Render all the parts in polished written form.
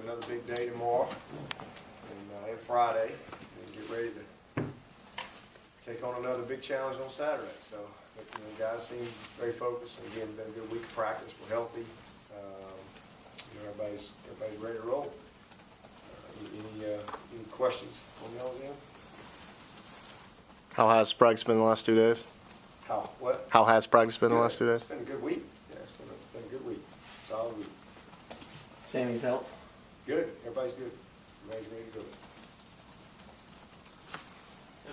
another big day tomorrow and Friday, and get ready to take on another big challenge on Saturday. So, guys seem very focused. And again, been a good week of practice. We're healthy. Everybody's ready to roll. Any questions on y'all's end? How has practice been the last 2 days? What? How has practice been the last 2 days? It's been a good week. Yeah, it's been a good week. Solid week. Sammy's health? Good. Everybody's good. Everybody's ready to go.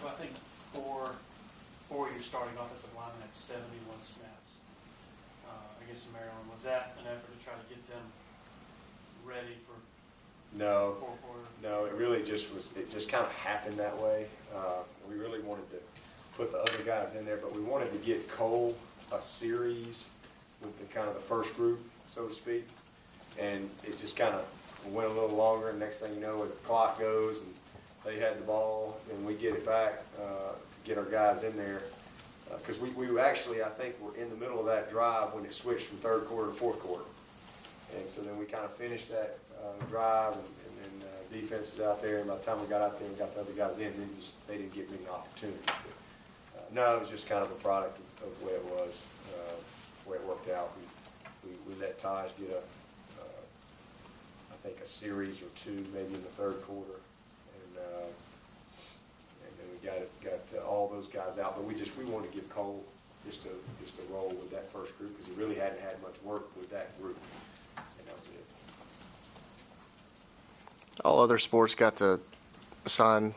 I think four your starting offensive linemen had 71 snaps against Maryland. Was that an effort to try to get them ready for No, fourth quarter? no. It really just was. It just kind of happened that way. We really wanted to put the other guys in there, but we wanted to get Cole a series with the kind of the first group, so to speak, and it just kind of went a little longer. And next thing you know, as the clock goes and they had the ball, and we get it back to get our guys in there. Because we actually, I think, were in the middle of that drive when it switched from third quarter to fourth quarter. And so then we kind of finished that drive, and then defense is out there. And by the time we got out there and got the other guys in, they didn't get many opportunities. But, no, it was just kind of a product of the way it was, the way it worked out. We let Taj get I think a series or two, maybe in the third quarter. And then we got all those guys out, but we wanted to give Cole just to roll with that first group because he really hadn't had much work with that group, and that was it. All other sports got to assign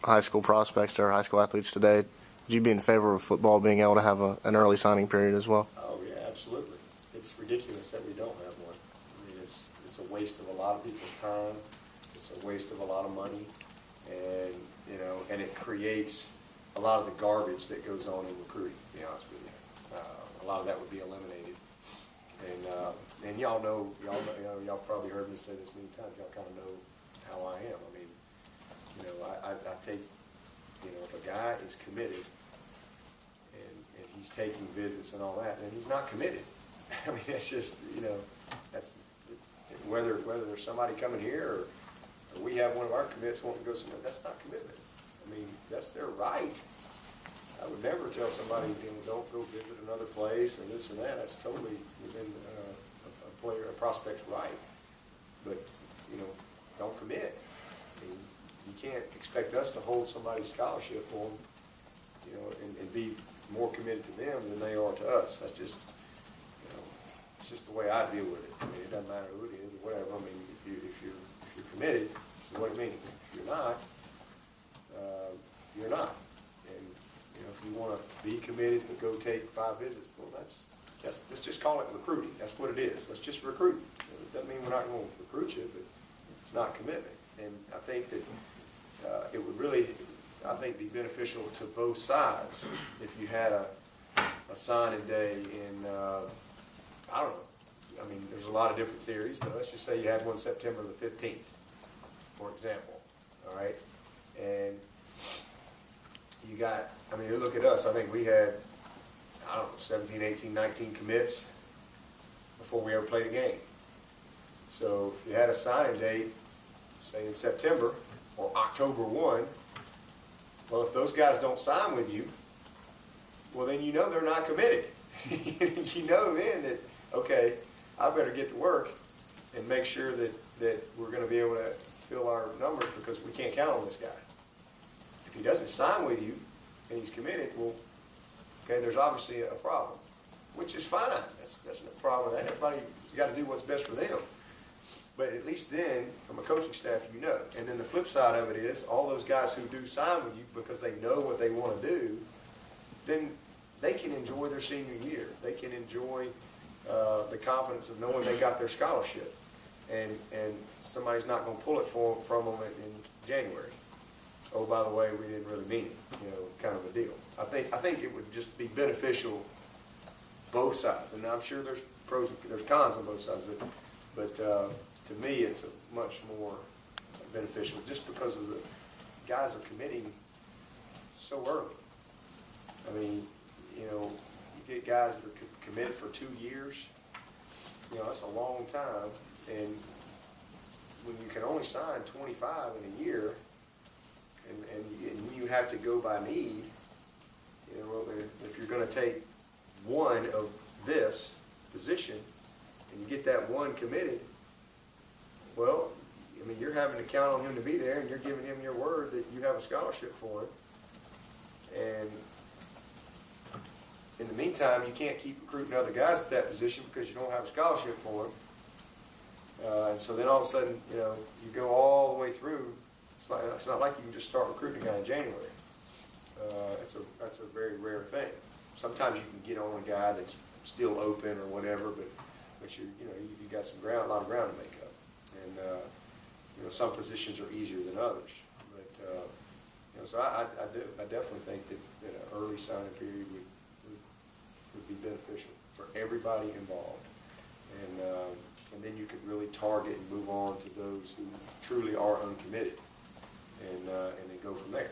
high school prospects or high school athletes today. Would you be in favor of football being able to have an early signing period as well? Oh yeah, absolutely. It's ridiculous that we don't have one. I mean, it's a waste of a lot of people's time. It's a waste of a lot of money. And, and it creates a lot of the garbage that goes on in recruiting, to be honest with you. A lot of that would be eliminated. And y'all know, y'all probably heard me say this many times. Y'all kind of know how I am. I mean, I take, if a guy is committed and he's taking visits and all that, then he's not committed. I mean, that's just, that's whether there's somebody coming here or we have one of our commits wanting to go somewhere, that's not commitment. I mean, that's their right. I would never tell somebody, don't go visit another place or this and that. That's totally within a prospect's right. But, don't commit. I mean, you can't expect us to hold somebody's scholarship for them, and be more committed to them than they are to us. That's just, it's just the way I deal with it. I mean, it doesn't matter who it is or whatever. I mean, if you're committed, this is what it means. If you're not, you're not. And if you want to be committed and go take 5 visits, well, let's just call it recruiting. That's what it is. Let's just recruit. It doesn't mean we're not going to recruit you, but it's not commitment. And I think that it would really, be beneficial to both sides if you had a signing day in, I don't know. I mean, there's a lot of different theories, but let's just say you had one September the 15th, for example, all right? And you got, look at us. I think we had, 17, 18, 19 commits before we ever played a game. So if you had a signing date, say in September or October 1, well, if those guys don't sign with you, well, then they're not committed. Then that, okay, I better get to work and make sure that we're going to be able to fill our numbers because we can't count on this guy. If he doesn't sign with you and he's committed, well, okay, there's obviously a problem, which is fine. That's no problem with that. Everybody's got to do what's best for them. But at least then, from a coaching staff, And then the flip side of it is, all those guys who do sign with you because they know what they want to do, then they can enjoy their senior year. They can enjoy the confidence of knowing they got their scholarship. And somebody's not going to pull it from them in January. Oh, by the way, we didn't really mean it, kind of a deal. I think it would just be beneficial both sides. And I'm sure there's there's cons on both sides, but to me, it's a much more beneficial just because of the guys are committing so early. I mean, you get guys that are committed for 2 years. That's a long time, and can only sign 25 in a year, and you have to go by need, you know, if you're gonna take one of this position, and you get that one committed, well, I mean, you're having to count on him to be there, and you're giving him your word that you have a scholarship for him. And in the meantime, you can't keep recruiting other guys at that position because you don't have a scholarship for them. And so then all of a sudden, you know, you go all the way through. It's not like you can just start recruiting a guy in January. That's a very rare thing. Sometimes you can get on a guy that's still open or whatever, but you got a lot of ground to make up. And you know, some positions are easier than others. But you know, so I definitely think that an early signing period would be beneficial for everybody involved. And then you could really target and move on to those who truly are uncommitted, and then go from there.